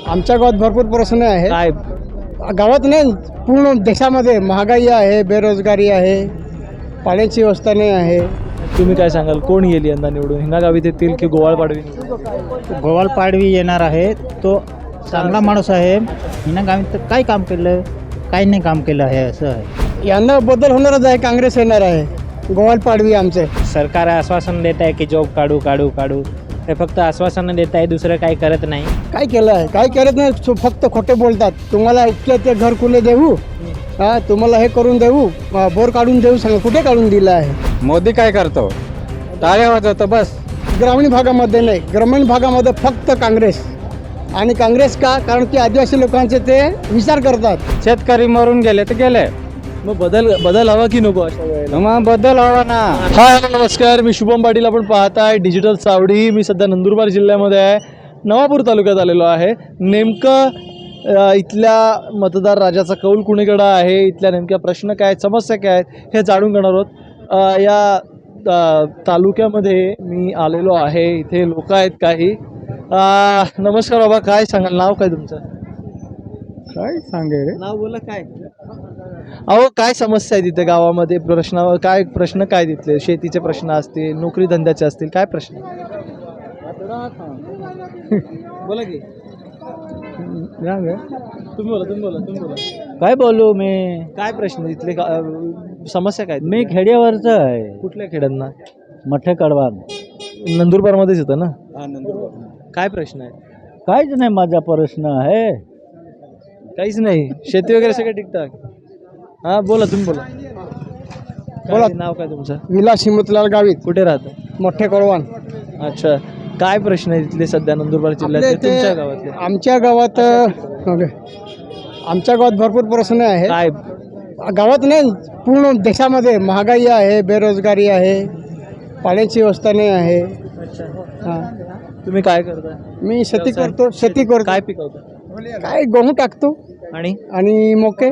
आमच्या गावात भरपूर प्रश्न आहे. काय गावात नाही, पूर्ण देशामध्ये महागाई आहे, बेरोजगारी आहे, पाण्याची व्यवस्था नाही आहे. तुम्ही काय सांगाल, कोण येईल यंदा निवडून? हिंगा गावीत येतील की गोवाळ पाडवी? गोवाल पाडवी येणार आहे. तो चांगला माणूस आहे. हिना गावीत काय काम केलं, काही नाही काम केलं आहे असं आहे. यांना बदल होणारच आहे, काँग्रेस येणार आहे. गोवाल पाडवी आमचे. सरकार आश्वासन देत आहे की जॉब काढू काढू काढू, ते फक्त आश्वासन देत आहे, दुसरं काही करत नाही. काय केलं आहे? काय करत नाही, फक्त खोटे बोलतात. तुम्हाला इतके ते घरकुले देऊ, तुम्हाला हे करून देऊ, बोर काढून देऊ, सांगा कुठे काढून दिलं आहे? मोदी काय करतो? टाळ्या वाजवतो बस. ग्रामीण भागामध्ये नाही, ग्रामीण भागामध्ये फक्त काँग्रेस. आणि काँग्रेस का? कारण की आदिवासी लोकांचे ते विचार करतात. शेतकरी मरून गेले तर गेले, मग बदल हवा की नको अशा वेळेला? मग बदल हवा ना. हाय नमस्कार, मी शुभम पाटील. आपण पाहताय डिजिटल सावडी. मी सध्या नंदुरबार जिल्ह्यामध्ये आहे, नवापूर तालुक्यात आलेलो आहे. नेमकं इथल्या मतदार राजाचा कौल कुणीकडे आहे, इथल्या नेमक्या प्रश्न काय आहेत, समस्या काय आहेत, हे जाणून घेणार आहोत. या तालुक्यामध्ये मी आलेलो आहे. इथे लोक आहेत काही. नमस्कार बाबा, काय सांगाल, नाव काय तुमचं? काय सांगे रे? नाव बोला. काय अहो, काय समस्या आहे तिथे गावामध्ये? प्रश्न काय तिथले? शेतीचे प्रश्न असतील, नोकरी धंद्याचे असतील, काय प्रश्न? बोला की. तुम्ही बोला. काय बोलू मी? काय प्रश्न तिथले? समस्या काय? मी खेड्यावरचं आहे. कुठल्या खेड्यांना? मठे कडवान. नंदुरबारमध्येच येतं ना? काय प्रश्न आहे? काहीच नाही माझा प्रश्न आहे. काहीच नाही, शेती वगैरे सगळं ठीकठाक? हा बोला, तुम्ही बोला. बोला. नाव काय तुमचं? विलास हिमतलाल गावित, कुठे राहतं? मोठे कळवान. अच्छा, काय प्रश्न आहे तिथले सध्या नंदुरबार जिल्ह्यात, आपल्या इथे- तुमच्या गावातले? आमच्या गावात भरपूर प्रश्न आहे. काय गावात नाही, पूर्ण देशामध्ये महागाई आहे, बेरोजगारी आहे, पाण्याची व्यवस्था नाही आहे. हा. तुम्ही काय करता? मी शेती करतो. काय पिकवता? काय गहू टाकतो आणि मोके.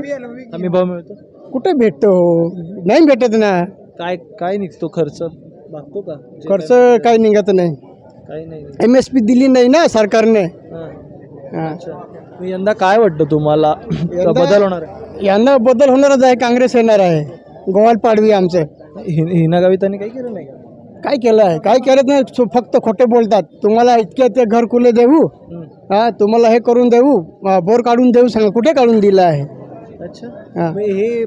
हमी भाव मिळतो? कुठे भेटतो? नाही भेटत ना. काय निघतो खर्च? मागतो का? खर्च काही निघत नाही. काही नाही. MSP दिली नाही ना सरकारने. हा. हा. अच्छा. मग यंदा काय वाटतं तुम्हाला, बदल होणार आहे? यांना बदल होणारच आहे, काँग्रेस येणार आहे. गोवाल पाडवी आमचे. हिना गावितांनी काही केलं नाही का? काय केलं आहे? काय करत नाही, फक्त खोटे बोलतात. तुम्हाला इतके ते घरकुले देऊ, तुम्हाला हे करून देऊ, बोर काढून देऊ, सांगा कुठे काढून दिलं आहे? अच्छा. हा. मग हे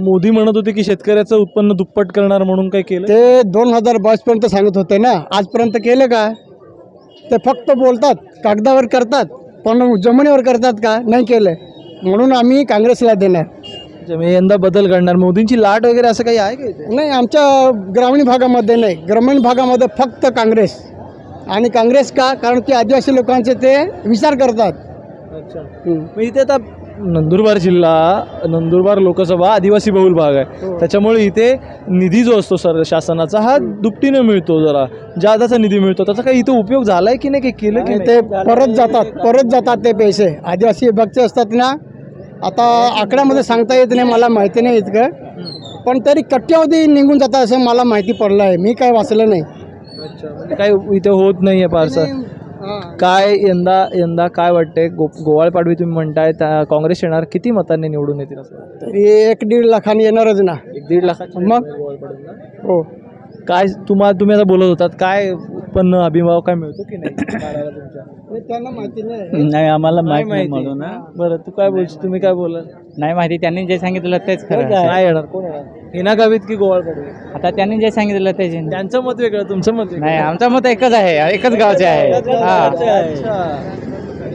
मोदी म्हणत होते की शेतकऱ्याचं उत्पन्न दुप्पट करणार, म्हणून काय केलं? ते 2022 पर्यंत सांगत होते ना. आजपर्यंत केलं का? ते फक्त बोलतात, कागदावर करतात, पण जमिनीवर करतात का? नाही केलं. म्हणून आम्ही काँग्रेसला देणार. मी यंदा बदल करणार. मोदींची लाट वगैरे असं काही आहे का इथे? नाही, आमच्या ग्रामीण भागामध्ये नाही, ग्रामीण भागामध्ये फक्त काँग्रेस. आणि काँग्रेस का? कारण की आदिवासी लोकांचे ते विचार करतात. अच्छा. मग इथे आता नंदुरबार जिल्हा, नंदुरबार लोकसभा आदिवासी बहुल भाग आहे, त्याच्यामुळे इथे निधी जो असतो शासनाचा हा दुपटीने मिळतो. जरा जादाचा निधी मिळतो. त्याचा काही इथे उपयोग झालाय की नाही, काही केलं की ते परत जातात ते पैसे. आदिवासी विभागचे असतात ना. आता आकड्यामध्ये सांगता येत नाही, मला माहिती नाही इतकं, पण तरी कट्ट्यावधी निघून जातात असं मला माहिती पडलं आहे. मी काय वाचलं नाही. अच्छा. म्हणजे काय इथे होत नाही आहे फारसं? काय यंदा काय वाटतंय? गोवाळ पाडवी तुम्ही म्हणताय, काँग्रेस येणार, किती मतांनी निवडून येतील असं? तरी 1-1.5 लाखांनी येणारच ना. 1-1.5 लाखाची मग? गोवाळ पाडवी ना? हो. काय तुम्ही आता बोलत होतात, काय उत्पन्न हमीभाव काय मिळतो की नाही काढायला तुमच्या? त्यांना माहिती नाही. नाही आम्हाला माहिती माहिती. म्हणून ना. बरं, तू काय बोलशील? तुम्ही काय बोलाल? नाही माहिती. त्यांनी जे सांगितलं तेच खरं आहे. काय येणार? कोण येणार? हिना गावित की गोवाळ पाडवी? आता त्यांनी जे सांगितलं तेच. त्यांचं मत वेगळं, तुमचं मत वेगळं. नाही, आमचं मत एकच आहे, एकच गावचे आहे.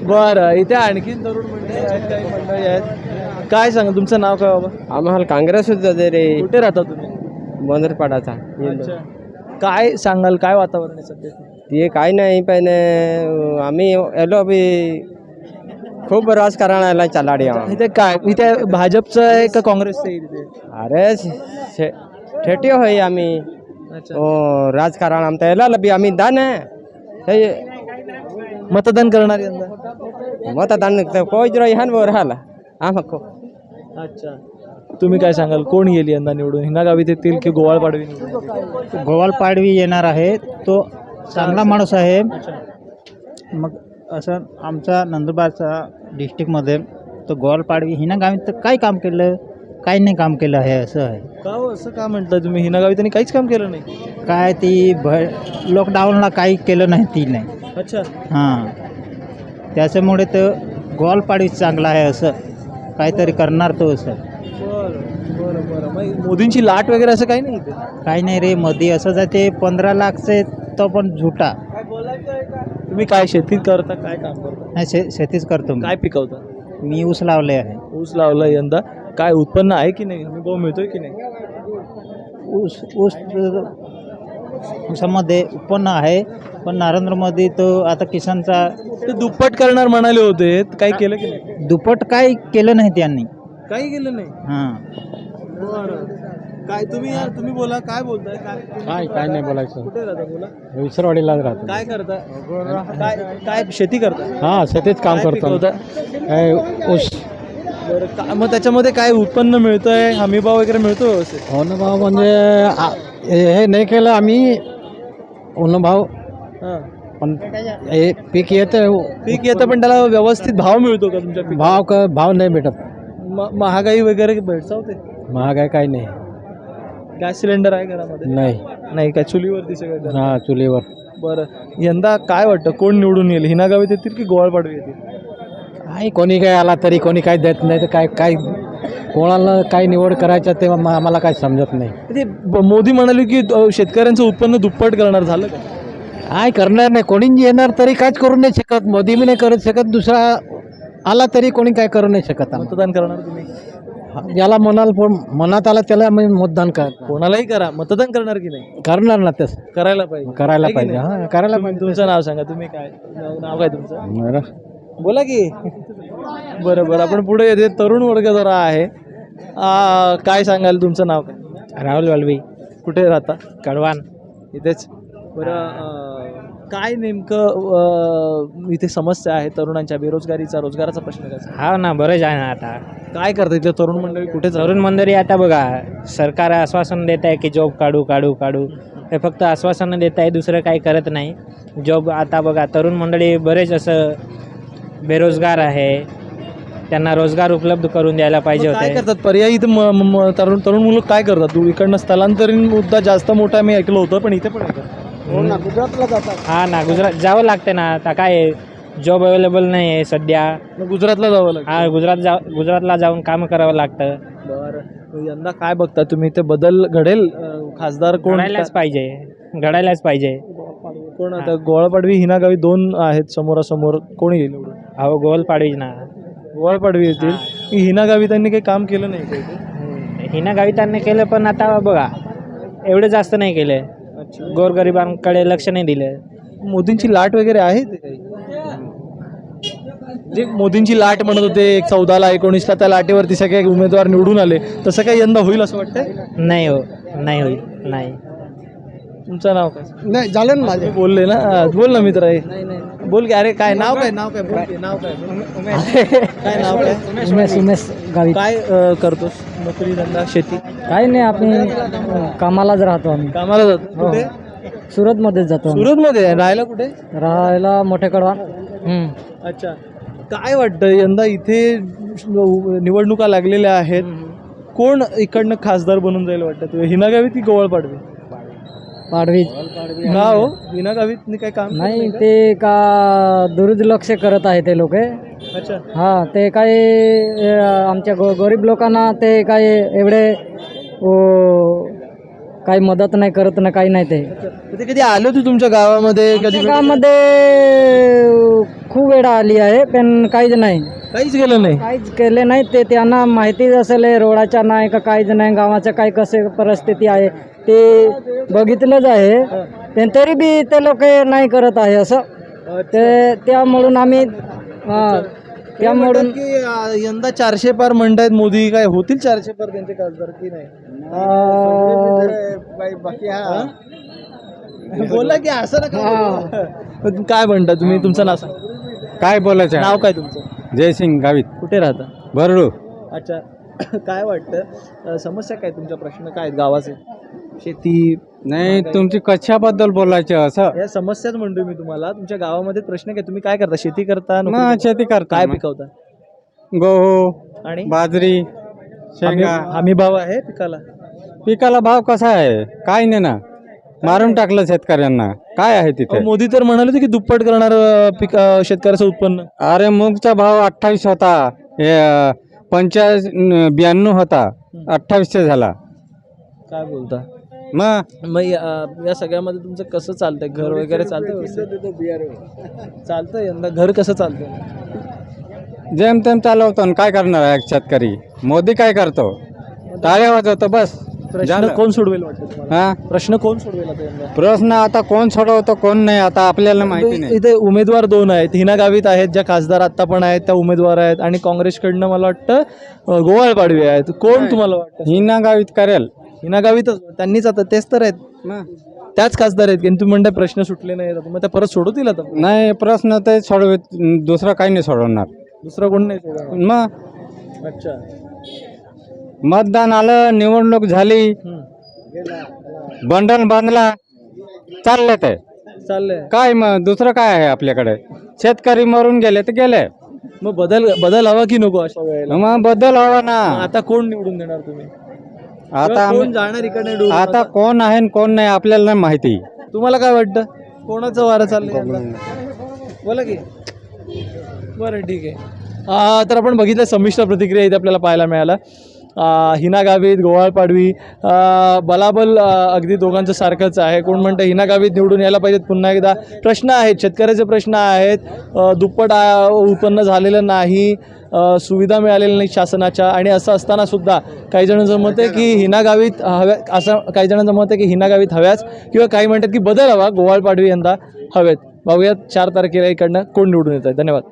बरं, इथे आणखीन तरुण मंडळी आहेत, काही मंडळी आहेत. काय सांगा, तुमचं नाव काय बाबा? आम्हाला काँग्रेसच जाते रे. कुठे राहता तुम्ही? बंदरपाडाचा. अच्छा. काय सांगाल, काय वातावरण आहे सध्या? ते काय नाही, पण आम्ही एलो बी खूप राजकारणाला चालाडी. इथे काय, इथे भाजपचं आहे का काँग्रेसचं आहे इथे? अरे ठेटी होई आम्ही. अच्छा. राजकारण आमचं याला बी आम्ही दान मतदान करणार यंदा? मतदान कोच ह्यान वर राहिला आम्हाला. अच्छा. तुम्ही काय सांगाल, कोण येईल यंदा निवडून? हिंगा गावीत येतील की गोवाळ पाडवी निवडून? गोवाल पाडवी येणार आहे. तो चांगला माणूस आहे. मग असं आमचा नंदुरबारचा डिस्ट्रिक्टमध्ये तो गोवालपाडवी हिना गावी तर काय काम केलं, काही नाही काम केलं आहे असं आहे. का हो असं का म्हणता तुम्ही? हिना गावी त्यांनी काहीच काम केलं नाही. काय ती लॉकडाऊनला काही केलं नाही ती नाही. अच्छा. हां, त्याच्यामुळे तर गोवालपाडवी चांगला आहे असं काहीतरी करणार तो असं. बरं बरं बरं. मग मोदींची लाट वगैरे असं काही नाही इथे? काही नाही रे मोदी असं जाते 15 लाखचे तो पण झुटा. तुम्ही काय शेती करता, काय काम करता? नाही शेतीच करतो मी. काय पिकवता? मी ऊस लावले आहे. ऊस लावला यंदा. काय उत्पन्न आहे की नाही? हमी भाव मिळतोय की नाही? ऊसामध्ये उत्पन्न आहे, पण नरेंद्र मोदी तो आता किसानचा ते दुप्पट करणार म्हणाले होते, काही केलं की नाही? दुप्पट काही केलं नाही त्यांनी. काही केलं नाही. हां, काय तुम्ही बोला, काय बोलताय? काय नाही बोलायचं. कुठे राहता बोला? विसरवाडीला राहतो. काय करता? काय काय शेती करता? हां, शेतीच काम काय करतो. पिकवता? ऊस. बरं का मग त्याच्यामध्ये काय उत्पन्न मिळतंय, हमी भाव वगैरे मिळतो व्यवस्थित? हो ना भाव म्हणजे हे नाही केलं आम्ही उन्हा भाव, हां. पण हे पीक येतं. पीक येतं पण त्याला व्यवस्थित भाव मिळतो का तुमच्या पीक? भाव नाही भेटत. महागाई वगैरे भेडसावते? महागाई काही नाही. गॅस सिलेंडर आहे घरामध्ये? नाही. नाही काय चुलीवरती सगळं करता? हां, चुलीवर. बरं यंदा काय वाटतं कोण निवडून येईल? हिना गावीत येतील की गोवालपाडवी येतील? काय कोणी काय आला तरी कोणी काय देत नाही तर काय कोणाला काय निवड करायचं ते आम्हाला काय समजत नाही. ते मोदी म्हणाले की शेतकऱ्यांचं उत्पन्न दुप्पट करणार, झालं का? काय करणार नाही. कोणी येणार तरी काहीच करू नाही शकत. मोदी बी नाही करू शकत. दुसरा आला तरी कोणी काय करू नाही शकत. मतदान करणार तुम्ही? ज्याला मनात आला त्याला आम्ही मतदान कोणालाही करा, मतदान करणार की नाही? करणार ना. तेच करायला पाहिजे. करायला आहे की पाहिजे. नाही? हां, करायला पाहिजे. तुमचं नाव सांगा. तुम्ही काय नाव काय तुमचं? बरं. बोला की. बरं बरं. आपण पुढे येते. तरुण वर्ग जरा आहे. काय सांगाल? तुमचं नाव काय? राहुल वालवी, कुठे राहता? कळवान. इथेच. बरं काय नेमकं इथे समस्या आहे तरुणांच्या, बेरोजगारीचा, रोजगाराचा प्रश्न काय? हा ना, बरंच आहे ना. आता काय करता इथले तरुण मंडळी, कुठे तरुण मंडळी आता बघा, सरकार आश्वासन देत आहे की जॉब काढू काढू काढू. हे फक्त आश्वासनं देत आहे, दुसरं काही करत नाही. जॉब आता बघा, तरुण मंडळी बरेच असं बेरोजगार आहे, त्यांना रोजगार उपलब्ध करून द्यायला पाहिजे काय होते. करतात पर्यायी तरुण तरुण मुलं काय करतात? तू इकडनं स्थलांतरीत मुद्दा जास्त मोठा मी ऐकलं होतं, पण इथे पण आहे का? गुजरातला जातात. हा ना, गुजरात जावं लागते ना. आता काय जॉब अवेलेबल नाही आहे सध्या. मग गुजरातला जावं लागतं. हा, गुजरातला जाऊन काम करावं लागतं. बरं. यंदा काय बघता तुम्ही, ते बदल घडेल? खासदार कोण? घडायलाच पाहिजे, घडायलाच पाहिजे. कोण आता? गोवालपाडवी, हिना गावी दोन आहेत समोरासमोर. कोण येईल निवडून? अहो, गोवालपाडवीच ना. गोवालपाडवी येतील की हिना गावी? त्यांनी काही काम केलं नाही का इथे? हिना गावितांनी केलं, पण आता बघा एवढं जास्त नाही केलं. गोरगरिबांकडे लक्ष नाही दिलं. मोदींची लाट वगैरे आहे ते काही? जे मोदींची लाट म्हणत होते 14ला 19ला, त्या लाटेवरती सगळे उमेदवार निवडून आले, तसं काही यंदा होईल असं वाटतंय? नाही हो, नाही होईल, नाही. तुमचं नाव काय? नाही झालं ना माझे. बोलले ना. बोल ना मित्र आहे. बोल की. अरे काय नाव काय? नाव काय? बोल की. नाव काय? काय नाव काय? उमेश गावी. काय करतोस? नोकरी, धंदा, शेती? काही नाही, आपण कामालाच राहतो. आम्ही कामाला जातो. कुठे? सुरतमध्येच जातो. सुरतमध्ये. राहायला कुठे? राहायला मोठे कडवा. अच्छा. काय वाटतं यंदा इथे निवडणुका लागलेल्या आहेत, कोण इकडनं खासदार बनून जाईल वाटतं तुला? हिना गावीत की गोवालपाडवी? पाडवी. ना हो, हिना गावीत काय काम नाही, ते का दुर्लक्ष करत आहे ते लोक. अच्छा. हां, ते काही आमच्या गरीब लोकांना ते काही एवढे काही मदत नाही करत ना, काही नाही. ते कधी आलो तू तुमच्या गावामध्ये? कधी गावामध्ये खूप वेळा आली आहे, पण काहीच नाही. काहीच केलं नाही? काहीच केले नाही. ते त्यांना माहिती असेल रोडाच्या नाही का काहीच नाही, गावाचं काय कसे परिस्थिती आहे ते बघितलंच आहे, पण तरी बी ते लोक नाही करत आहे असं. ते त्यामुळं आम्ही त्यामुळं की यंदा 400 पार म्हणतायत मोदी. काय होतील 400 पार त्यांचे खासदार की नाही? बोला की. असं नका. काय म्हणता तुम्ही? तुमचं नाव सांगा. काय बोलायचं? नाव काय तुमचं? जयसिंग गावित. कुठे राहता? बरडू. अच्छा. काय वाटतं समस्या काय तुमच्या, प्रश्न काय आहेत गावाचे? शेती नाही तुमची कशाबद्दल बोलायचं असं या समस्याच म्हणतोय मी तुम्हाला. तुमच्या गावामध्ये प्रश्न काय, तुम्ही काय करता? शेती करता, नोकरी मग करता? शेती करता काय मग. पिकवता? गहू आणि बाजरी शेंगा हमी भाव आहे पिकाला? पिकाला भाव कसा आहे काय नाही ना, मारून टाकलं शेतकऱ्यांना. काय आहे तिथे? मोदी तर म्हणाले होते की दुप्पट करणार पीक शेतकऱ्याचं उत्पन्न. अरे मूगचा भाव 28 होता, हे 92 होता, 2800 झाला. काय बोलता? मग या सगळ्यामध्ये तुमचं कसं चालतंय? घर वगैरे चालतंय? चालतंय यंदा घर कसं चालतंय? जेमतेम चालवतो न काय करणार आहे शेतकरी? मोदी काय करतो? टाळ्या वाजवतो बस. प्रश्न झालं. कोण सोडवेल वाटतं तुम्हाला? हा प्रश्न कोण सोडवेल आता यंदा? प्रश्न आता कोण सोडवतो कोण नाही आता आपल्याला माहिती नाही. इथे उमेदवार दोन आहेत. हिना गावित आहेत, ज्या खासदार आता पण आहेत त्या उमेदवार आहेत, आणि काँग्रेसकडनं मला वाटतं गोवाळ पाडवी आहेत. कोण तुम्हाला वाटतं? हिना गावीत करेल. हिना गावितच, त्यांनीच आता तेच तर आहेत, त्याच खासदार आहेत की तुम्ही म्हणताय प्रश्न सुटले नाही, मग त्या परत सोडवतील आता? नाही प्रश्न ते सोडवित, दुसरं काही नाही सोडवणार. दुसरा कोण नाही सोडवणार? मग अच्छा. मतदान आलं, निवडणूक झाली, बंडल बांधला, चालले ते चाललंय. काय मग दुसरं काय आहे आपल्याकडे? शेतकरी मरून गेले तर गेले. मग बदल हवा की नको अशा वेळेला? मग बदल हवा ना. मग आता कोण निवडून देणार तुम्ही? आता कोण आम्ही- जाणार इकडे निवडून? आता कोण आहे न कोण नाही आपल्याला नाही माहिती. तुम्हाला काय वाटतं कोणाचं वारं चाललंय यंदा? बोला की. बरं ठीक आहे. तर आपण बघितलं संमिश्र प्रतिक्रिया इथे आपल्याला पाहायला मिळाला. हिना गावित, गोवाळ पाडवी, बलाबल अगदी दोघांचं सारखंच आहे. कोण म्हणतं हिना गावित निवडून यायला पाहिजेत पुन्हा एकदा. प्रश्न आहेत, शेतकऱ्याचे प्रश्न आहेत, दुप्पट उत्पन्न झालेलं नाही, सुविधा मिळालेल्या नाही शासनाच्या, आणि असं असताना सुद्धा काही जणांचं मत आहे की हिना गावित हव्या, असं काही जणांचं मत आहे की हिना गावित हव्याच, किंवा काही म्हणतात की बदल हवा, गोवाळ पाडवी यंदा हवेत. बघूयात 4 तारखेला इकडनं कोण निवडून येत आहे. धन्यवाद.